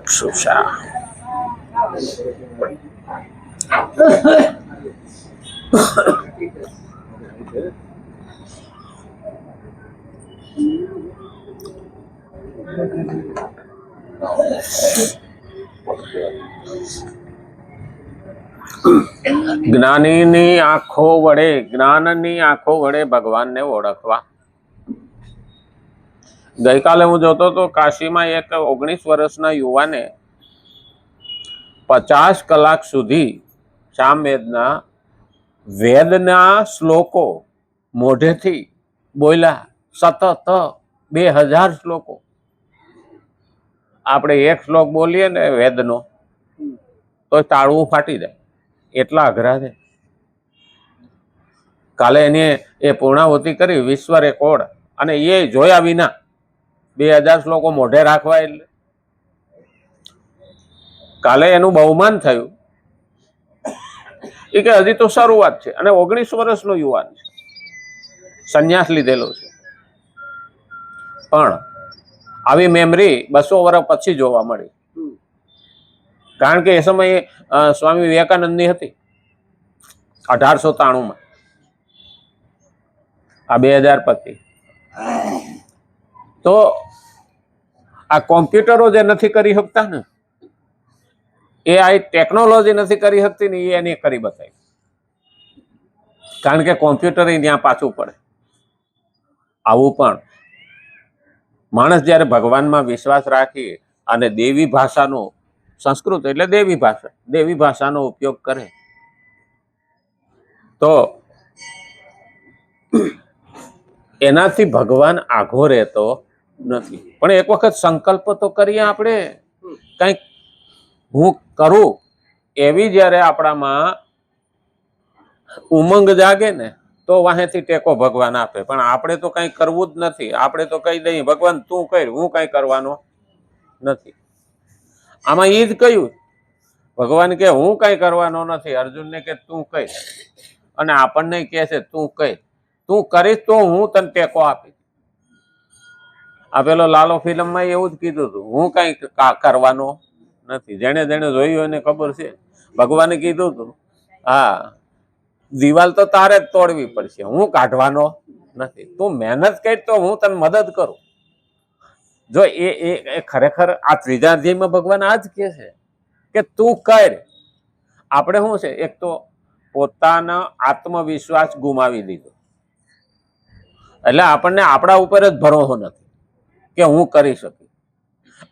સુષા જ્ઞાનની આંખો વડે ભગવાનને ઓળખવા. ગઈકાલે હું જોતો તો કાશીમાં એક 19 વર્ષના યુવાને 50 કલાક સુધી સામવેદના વેદના શ્લોકો મોઢેથી બોલ્યા, સતત 2000 શ્લોકો. આપણે એક શ્લોક બોલીએ ને વેદનો તો તાળવું ફાટી જાય, એટલા અઘરા છે. કાલે એની એ પૂર્ણાહુતિ કરી, વિશ્વ રેકોર્ડ, અને એ જોયા વિના 2000 શ્લોકો મોઢે રાખવા. એટલે કાલે એનું બહુમાન થયું. એ કે હજી તો શરૂઆત છે, અને 19 વર્ષનો યુવાન છે, સંન્યાસ લીધેલો છે. પણ આવી મેમરી 200 વર્ષ પછી જોવા મળી. કારણ કે એ સમયે સ્વામી વિવેકાનંદની હતી 1893માં. આ 2000 પછી. તો આ કોમ્પ્યુટરો જે નથી કરી શકતા ને, એ આ ટેકનોલોજી નથી કરી શકતી ને, એ એને કરી બતાવી. કારણ કે કોમ્પ્યુટર ત્યાં પાછું પડે. આવું પણ માણસ જ્યારે ભગવાનમાં વિશ્વાસ રાખી અને દેવી ભાષાનો, સંસ્કૃત એટલે દેવી ભાષાનો ઉપયોગ કરે તો એનાથી ભગવાન આઘો રહેતો નથી. પણ એક વખત સંકલ્પ તો કરીએ આપણે, કંઈક હું કરું એવી જ્યારે આપણામાં ઉમંગ જાગે ને, તો વાહેથી ટેકો ભગવાન આપે. પણ આપણે તો કંઈ કરવું જ નથી. આપણે તો કહી દઈએ, ભગવાન તું કર, હું કંઈ કરવાનો નથી. આમાં એ જ કહ્યું, ભગવાન કે હું કંઈ કરવાનો નથી, અર્જુનને કે તું કર, અને આપણને કહે છે તું કર. તું કરીશ તો હું તને ટેકો આપીશ. આ પેલો લાલો ફિલ્મમાં એવું જ કીધું હતું, હું કંઈ કરવાનો નથી. જેને જોયું એને ખબર છે. ભગવાને કીધું હતું, હા દિવાલ તો તારે જ તોડવી પડશે, હું કાઢવાનો નથી. તું મહેનત કર તો હું તને મદદ કરું. જો એ ખરેખર આ ત્રીજા અધ્યાયમાં ભગવાન આ જ કહે છે કે તું કર. આપણે શું છે, એક તો પોતાનો આત્મવિશ્વાસ ગુમાવી દીધો, એટલે આપણને આપણા ઉપર જ ભરોસો નથી કે હું કરી શકું.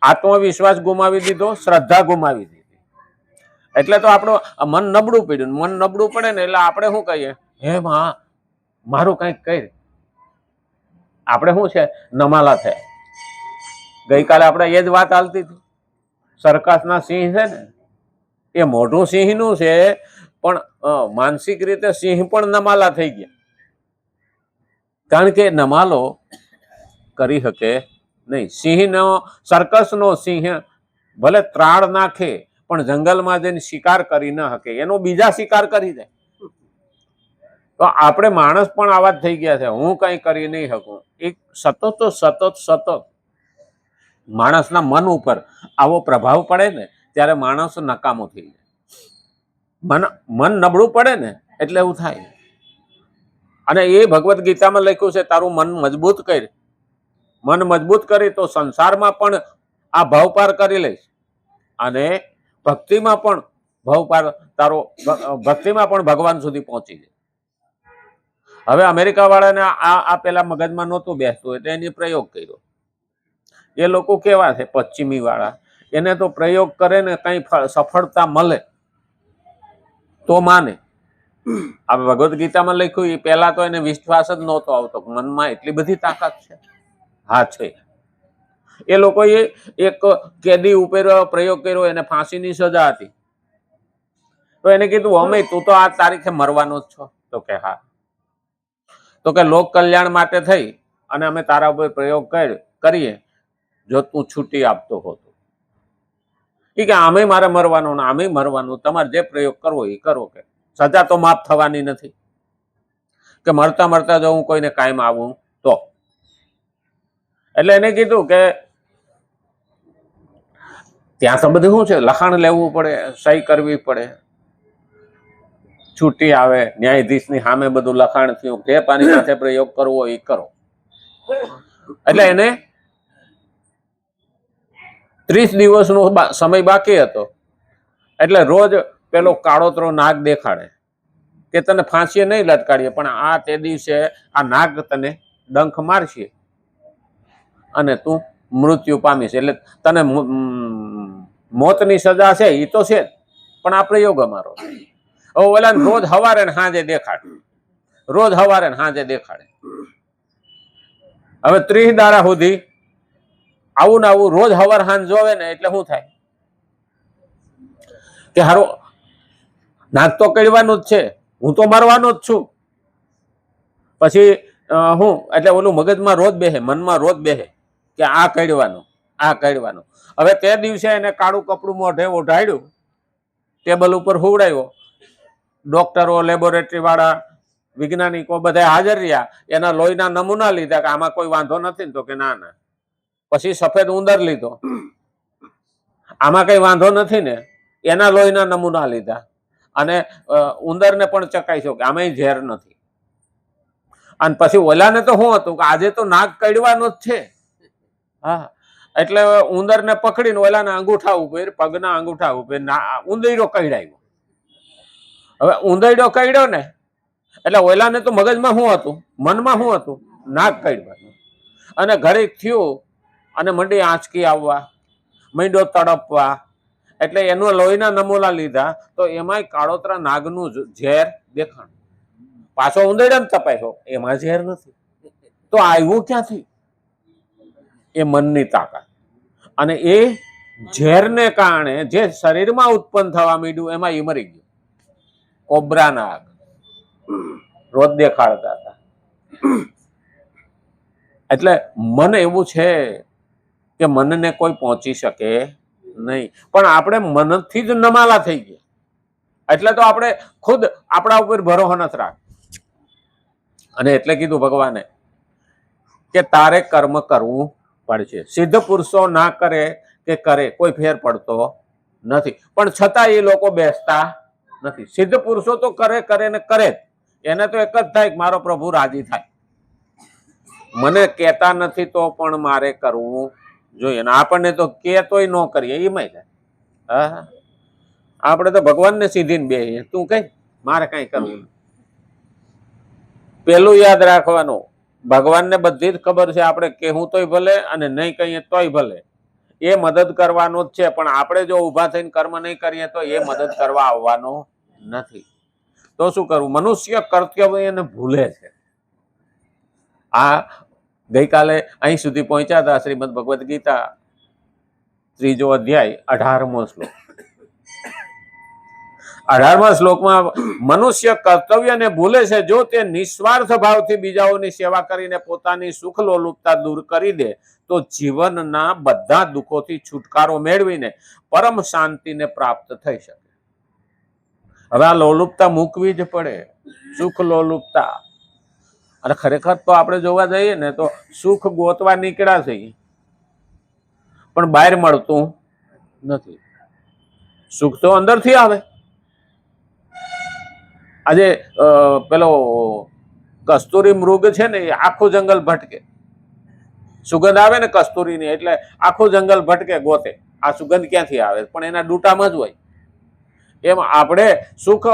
આત્મવિશ્વાસ ગુમાવી દીધો, શ્રદ્ધા ગુમાવી દીધી, એટલે તો આપણું મન નબળું પડ્યું. મન નબળું પડે ને એટલે આપણે શું કહીએ, હે માં મારું કંઈક કર. આપણે શું છે, નમાલા થયા. ગઈકાલે આપણે એ જ વાત હાલતી હતી. સર્કસના સિંહ છે ને, એ મોઢું સિંહનું છે, પણ માનસિક રીતે સિંહ પણ નમાલા થઈ ગયા. કારણ કે નમાલો કરી શકે નહીં. સિંહનો, સર્કસનો સિંહ ભલે ત્રાળ નાખે પણ જંગલમાં જઈને શિકાર કરી ન શકે, એનો બીજા શિકાર કરી જાય. તો આપણે માણસ પણ આવા જ થઈ ગયા છે, હું કંઈ કરી નહીં શકું. એક સતત માણસના મન ઉપર આવો પ્રભાવ પડે ને, ત્યારે માણસ નકામો થઈ જાય. મન નબળું પડે ને એટલે એવું થાય. અને એ ભગવદ્ ગીતામાં લખ્યું છે, તારું મન મજબૂત કર. મન મજબૂત કરી તો સંસારમાં પણ આ ભાવપાર કરી લઈશ, અને ભક્તિમાં પણ ભક્તિમાં પણ ભગવાન સુધી પહોંચી જાય. હવે અમેરિકા વાળાને આ પેલા મગજમાં નહોતું બેસતું, એટલે એની પ્રયોગ કર્યો. એ લોકો કેવા છે, પશ્ચિમી વાળા, એને તો પ્રયોગ કરે ને કઈ સફળતા મળે તો માને. આ ભગવદ્ ગીતામાં લખ્યું, એ પહેલા તો એને વિશ્વાસ જ નહોતો આવતો, મનમાં એટલી બધી તાકાત છે. હા છે. એ લોકોએ એક કેદી ઉપર પ્રયોગ કર્યો, એને ફાંસીની સજા હતી. તો એને કીધું, અમે તું તો આ તારીખે મરવાનો જ છો. તો કે હા. તો કે લોક કલ્યાણ માટે થઈ અને અમે તારા ઉપર પ્રયોગ કરીએ, જો તું છૂટી આપતો હોતો. એ કે આમે મારે મરવાનું ને આમે મરવાનું, તમારે જે પ્રયોગ કરવો એ કરો. કે સજા તો માફ થવાની નથી. કે મરતા જો હું કોઈને કાયમ આવું તો. એટલે એને કીધું કે ત્યાં તો બધું શું છે, લખાણ લેવું પડે, સહી કરવી પડે, છૂટી આવે, ન્યાયાધીશની સામે બધું લખાણ થયું, કે પાણી સાથે પ્રયોગ કરવો એ કરો. એટલે એને 30 દિવસનો સમય બાકી હતો. એટલે રોજ પેલો કાળોતરો નાગ દેખાડે કે તને ફાંસીએ નહીં લટકાડીએ, પણ આ તે દિવસે આ નાગ તને ડંખ મારશે અને તું મૃત્યુ પામીશ. એટલે તને મોતની સજા છે એ તો છે, પણ આ પ્રયોગ અમારો. હવે ઓલા રોજ હવારે ને સાંજે દેખાડે, રોજ હવારે ને સાંજે દેખાડે. હવે 30 દાડા સુધી આવું ને આવું રોજ હવાર સાંજ જોવે ને એટલે શું થાય કે હારો નાક તો કડવાનું જ છે, હું તો મરવાનો જ છું. પછી હું એટલે ઓલું મગજમાં રોજ બેહે, મનમાં રોજ બેહે કે આ કડવાનું, આ કડવાનું. હવે તે દિવસે એને કાળું કપડું મોઢે ઓઢાડ્યું, ટેબલ ઉપર હુવડાવ્યો, ડોક્ટરો, લેબોરેટરી વાળા, વૈજ્ઞાનિકો બધા હાજર રહ્યા. એના લોહીના નમૂના લીધા કે આમાં કોઈ વાંધો નથી ને, તો કે ના ના. પછી સફેદ ઉંદર લીધો, આમાં કઈ વાંધો નથી ને, એના લોહીના નમૂના લીધા અને ઉંદરને પણ ચકાસ્યો કે આમાં ઝેર નથી. અને પછી ઓલાને તો શું હતું કે આજે તો નાક કડવાનો જ છે. હા, એટલે ઉંદરને પકડીને ઓલાના અંગૂઠા ઉપર, પગના અંગૂઠા ઉપર ઉંદરડો કડાવ્યો. હવે ઉંદરડો કડ્યો ને એટલે ઓલાને તો મગજમાં શું હતું, મનમાં શું હતું, નાક કડવાનું. અને ઘરે થયું અને મંડી આંચકી આવવા, મંડ્યો તડપવા. એટલે એનો લોહીના નમૂના લીધા તો એમાંય કાળોતરા નાગનું ઝેર દેખાણ. પાછો ઉંદરડાને તપાયો, એમાં ઝેર નથી. તો આવ્યું ક્યાંથી? એ મનની તાકાત. અને એ ઝેરને કારણે જે શરીરમાં ઉત્પન્ન થવા માંડ્યું એમાં એ મરી ગયું. કોબ્રા નાગ રોજ દેખાડતા હતા. એટલે મન એવું છે કે મનને કોઈ પહોંચી શકે નહીં, પણ આપણે મનથી જ નમાલા થઈ ગયા. એટલે તો આપણે ખુદ આપણા ઉપર ભરોસો નથી રાખતા. અને એટલે કીધું ભગવાને કે તારે કર્મ કરવું પડશે. સિદ્ધ પુરુષો ના કરે કે કરે કોઈ ફેર પડતો નથી, પણ છતાં એ લોકો બેસતા નથી. સિદ્ધ પુરુષો તો કરે કરે ને કરે જ. એને તો એક જ થાય કે મારો પ્રભુ રાજી થાય. મને કહેતા નથી તો પણ મારે કરવું જોઈએ. આપણને તો કહેતોય ન કરીએ એમાંય થાય. હા, આપણે તો ભગવાનને સીધીને બે તું કઈ મારે કઈ કરવું. પેલું યાદ રાખવાનું, ભગવાનને બધી જ ખબર છે. આપણે કહેવું તોય ભલે અને નહીં કહીએ તોય ભલે, એ મદદ કરવાનો જ છે. પણ આપણે જો ઊભા થઈને કર્મ નહીં કરીએ તો એ મદદ કરવા આવવાનો નથી. તો શું કરવું? મનુષ્ય કર્તવ્ય એને ભૂલે છે. આ ગઈકાલે અહીં સુધી પહોંચ્યા હતા શ્રીમદ ભગવદ્ ગીતા 3 અધ્યાય 18મો શ્લોક. 18મા શ્લોકમાં મનુષ્ય કર્તવ્યને ભૂલે છે. જો તે નિસ્વાર્થ ભાવથી બીજાઓની સેવા કરીને પોતાની સુખ લોલુપતા દૂર કરી દે તો જીવનના બધા દુઃખોથી છુટકારો મેળવીને પરમ શાંતિને પ્રાપ્ત થઈ શકે. હવે આ લોલુપતા મૂકવી જ પડે, સુખ લોલુપતા. અને ખરેખર તો આપણે જોવા જઈએ ને તો સુખ ગોતવા નીકળ્યા છે, પણ બહાર મળતું નથી. સુખ તો અંદરથી આવે. આજે પેલો કસ્તુરી મૃગ છે ને, એ આખું જંગલ ભટકે. સુગંધ આવે ને કસ્તુરીની એટલે આખું જંગલ ભટકે ગોતે આ સુગંધ ક્યાંથી આવે, પણ એના ડૂટામાં જ હોય. એમ આપણે સુખ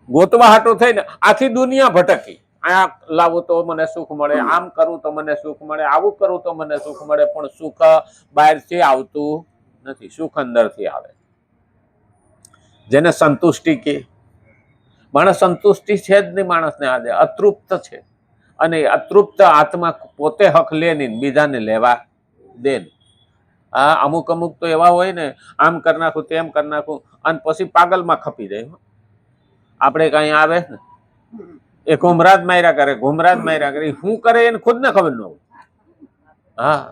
ગોતવા હાટું થઈને આખી દુનિયા ભટકી. આ લાવું તો મને સુખ મળે, આમ કરું તો મને સુખ મળે, આવું કરું તો મને સુખ મળે, પણ સુખ બહારથી આવતું નથી. સુખ અંદરથી આવે. જેને સંતુષ્ટિ કે માણસ સંતુષ્ટિ છે જ નહીં. માણસને આજે અતૃપ્ત છે. અને અતૃપ્ત આત્મા પોતે હક લે નહીં, બીજાને લેવા દે. આ અમુક તો એવા હોય ને, આમ કરી નાખું તેમ કરી નાખું અને પછી પાગલમાં ખપી જાય. આપણે કઈ આવે ને એ ઘુમરાજ માર્યા કરે, ઘુમરાજ માર્યા કરે. શું કરે એને ખુદ ને ખબર ન હોય. હા,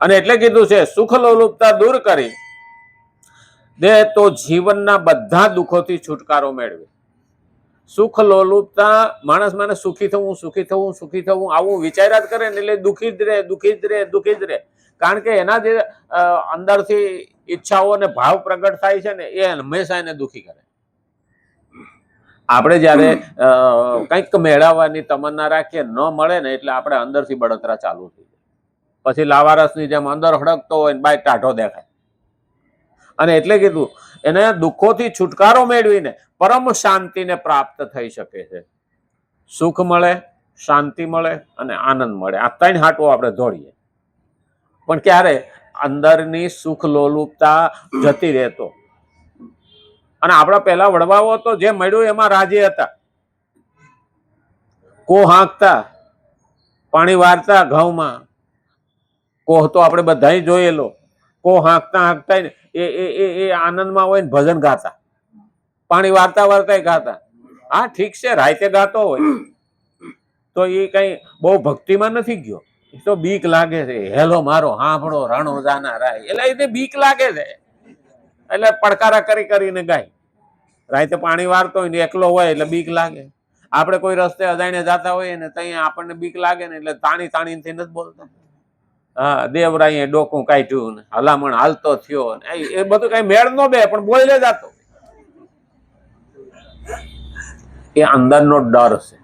અને એટલે કીધું છે સુખ લોલુપતા દૂર કરી દે તો જીવનના બધા દુઃખોથી છુટકારો મેળવે. સુખ લોલુપતા માણસ મને સુખી થવું, સુખી થવું, સુખી થવું આવું વિચાર્યા જ કરે ને એટલે દુઃખી જ રહે, દુઃખી જ રહે, દુઃખી જ રહે. કારણ કે એના જે અંદરથી ઈચ્છાઓ અને ભાવ પ્રગટ થાય છે ને એ હંમેશા એને દુઃખી કરે. આપણે જયારે કંઈક મેળવવાની તમન્ના રાખીએ, ન મળે ને એટલે આપણે અંદરથી બળતરા ચાલુ થઈ જાય. પછી લાવારસની જેમ અંદર હડકતો હોય ને બાય ટાઢો દેખાય. અને એટલે કીધું એને દુઃખોથી છુટકારો મેળવીને પરમ શાંતિને પ્રાપ્ત થઈ શકે છે. સુખ મળે, શાંતિ મળે અને આનંદ મળે. આ ત્રણ હાટું આપણે દોડીએ. પણ ક્યારે? અંદરની સુખ લોલુપતા જતી રહેતો. અને આપણા પહેલા વડવાઓ તો જે મળ્યું એમાં રાજી હતા. કોહ હાંકતા, પાણી વારતા ઘઉંમાં. કોહ તો આપણે બધા જોયેલો. કોહ હાંકતા હાંકતા એ આનંદમાં હોય ને ભજન ગાતા, પાણી વારતા વારતા ગાતા. હા ઠીક છે, રાતે ગાતો હોય તો એ કઈ બહુ ભક્તિમાં નથી ગયો. એ તો બીક લાગે છે. હેલો મારો હાંભળો રાણો જાના રાય, એટલે એને બીક લાગે છે એટલે પડકારા કરી કરીને ગાય. રાતે પાણી વારતો હોય ને એકલો હોય એટલે બીક લાગે. આપણે કોઈ રસ્તે અજાણે જતા હોઈએ ને ત્યાં આપણને બીક લાગે ને એટલે તાણી તાણીથી નથી બોલતા. હા, દેવરાઈએ ડોકું કાઢ્યું, હલામણ હાલતો થયો, એ બધું કઈ મેળ નો બે પણ બોલે જાતો. એ અંદરનો ડર છે.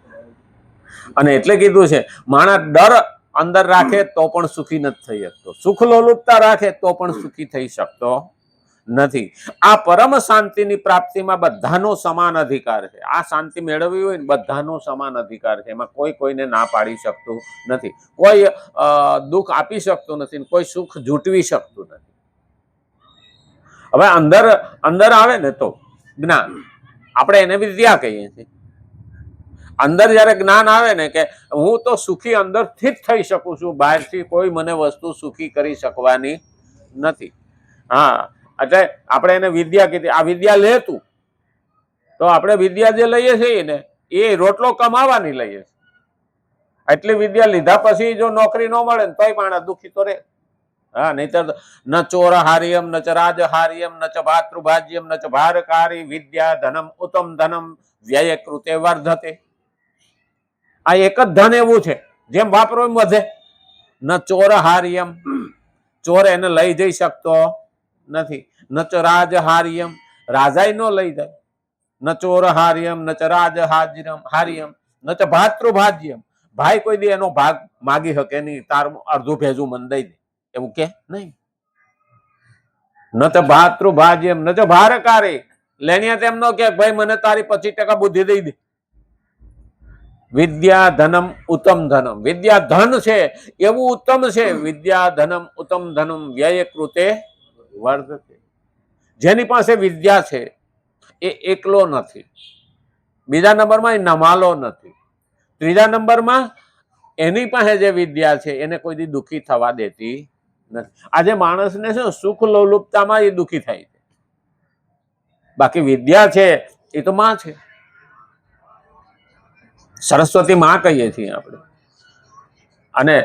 અને એટલે કીધું છે માણસ ડર અંદર રાખે તો પણ સુખી નથી થઈ શકતો. સુખ લોલુપતા રાખે તો પણ સુખી થઈ શકતો નથી. આ પરમ શાંતિની પ્રાપ્તિમાં બધાનો સમાન અધિકાર છે. આ શાંતિ મેળવવી હોય ને બધાનો સમાન અધિકાર છે. એમાં કોઈ કોઈને ના પાડી શકતું નથી. કોઈ દુઃખ આપી શકતું નથી, કોઈ સુખ જૂટવી શકતું નથી. હવે અંદર આવે ને તો જ્ઞાન, આપણે એને વિદ્યા કહીએ છીએ. અંદર જયારે જ્ઞાન આવે ને કે હું તો સુખી અંદરથી જ થઈ શકું છું, બહારથી કોઈ મને વસ્તુ સુખી કરી શકવાની નથી. હા, એટલે આપણે એને વિદ્યા કીધી. આ વિદ્યા લે તું, તો આપણે વિદ્યા જે લઈએ છીએ ને એ રોટલો કમાવાની લઈએ. એટલી વિદ્યા લીધા પછી જો નોકરી ન મળે ને તોય માણસ દુઃખી તો રહે. હા, નહીતર ન ચોર હાર્યમ ન ચ રાજ હાર્યમ ન ચ ભાતૃભાજ્યમ ન ચ ભારકારી વિદ્યા ધનમ ઉત્તમ ધનમ વ્યય કૃતે વર્ધતે. આ એક જ ધન એવું છે જેમ વાપરો એમ વધે. ન ચોર હાર્યમ, ચોર એને લઈ જઈ શકતો નથી. ન ચ રાજ હાર્યમ, રાજાય નો લઈ જાય. ન ચોર હાર્યમ ન ચ રાજ હાર્યમ ન ચ ભાતૃભાજ્યમ, ભાઈ કોઈ દી એનો ભાગ માગી શકે નહીં. તાર અડધું ભેજું મન દઈ દે એવું કે નહીં. ન તો ભાતૃભાજ્યમ ન તો ભારકારે, લેણિયા તેમ નો કે ભાઈ મને તારી 25% બુદ્ધિ દઈ દે. વિદ્યા ધનમ ઉત્તમ ધનમ, વિદ્યા ધન છે એવું ઉત્તમ છે. વિદ્યા ધનમ ઉત્તમ ધનમ વ્યય કૃતે વર્ધતે. જેની પાસે વિદ્યા છે એ એકલો નથી. બીજા નંબરમાં એ નમાલો નથી. ત્રીજા નંબરમાં એની પાસે જે વિદ્યા છે એને કોઈ દી દુઃખી થવા દેતી નથી. આજે માણસને છે સુખ લોલુપતામાં એ દુઃખી થાય છે. બાકી વિદ્યા છે એ તો માં છે. સરસ્વતી માં કહીએ છીએ આપણે. અને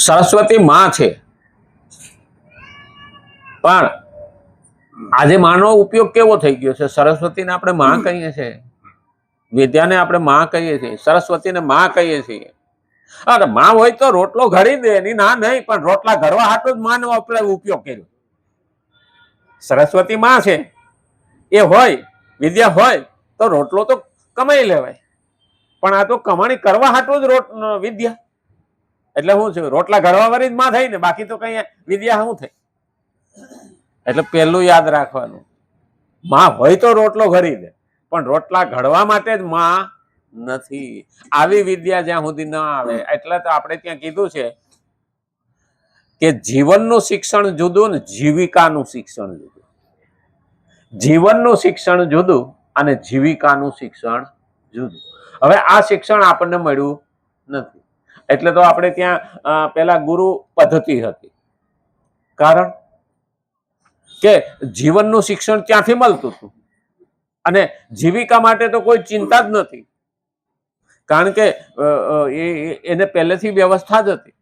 સરસ્વતી માં છે, પણ આજે માનો ઉપયોગ કેવો થઈ ગયો છે? સરસ્વતીને આપણે માં કહીએ છીએ, વિદ્યાને આપણે માં કહીએ છીએ, સરસ્વતીને માં કહીએ છીએ. અરે માં હોય તો રોટલો ઘડી દે, એની ના નહીં, પણ રોટલા ઘડવા હાટો જ માનો આપણે ઉપયોગ કર્યો. સરસ્વતી માં છે એ હોય, વિદ્યા હોય તો રોટલો તો કમાઈ લેવાય, પણ આ તો કમાણી કરવા હાટું જ વિદ્યા. એટલે શું છે? રોટલા ઘડવા વાળી જ માં થઈ ને, બાકી તો કઈ વિદ્યા શું થઈ? એટલે પેલું યાદ રાખવાનું, માં હોય તો રોટલો ઘડી દે, પણ રોટલા ઘડવા માટે જ માં નથી. આવી વિદ્યા જ્યાં સુધી ન આવે એટલે તો આપણે ત્યાં કીધું છે કે જીવનનું શિક્ષણ જુદું ને જીવિકાનું શિક્ષણ જુદું. જીવનનું શિક્ષણ જુદું અને જીવિકાનું શિક્ષણ જુદું. હવે આ શિક્ષણ આપણને મળ્યું નથી. એટલે તો આપણે ત્યાં પેલા ગુરુ પદ્ધતિ હતી. કારણ કે જીવનનું શિક્ષણ ત્યાંથી મળતું હતું અને જીવિકા માટે તો કોઈ ચિંતા જ નથી. કારણ કે એને પહેલેથી વ્યવસ્થા જ હતી.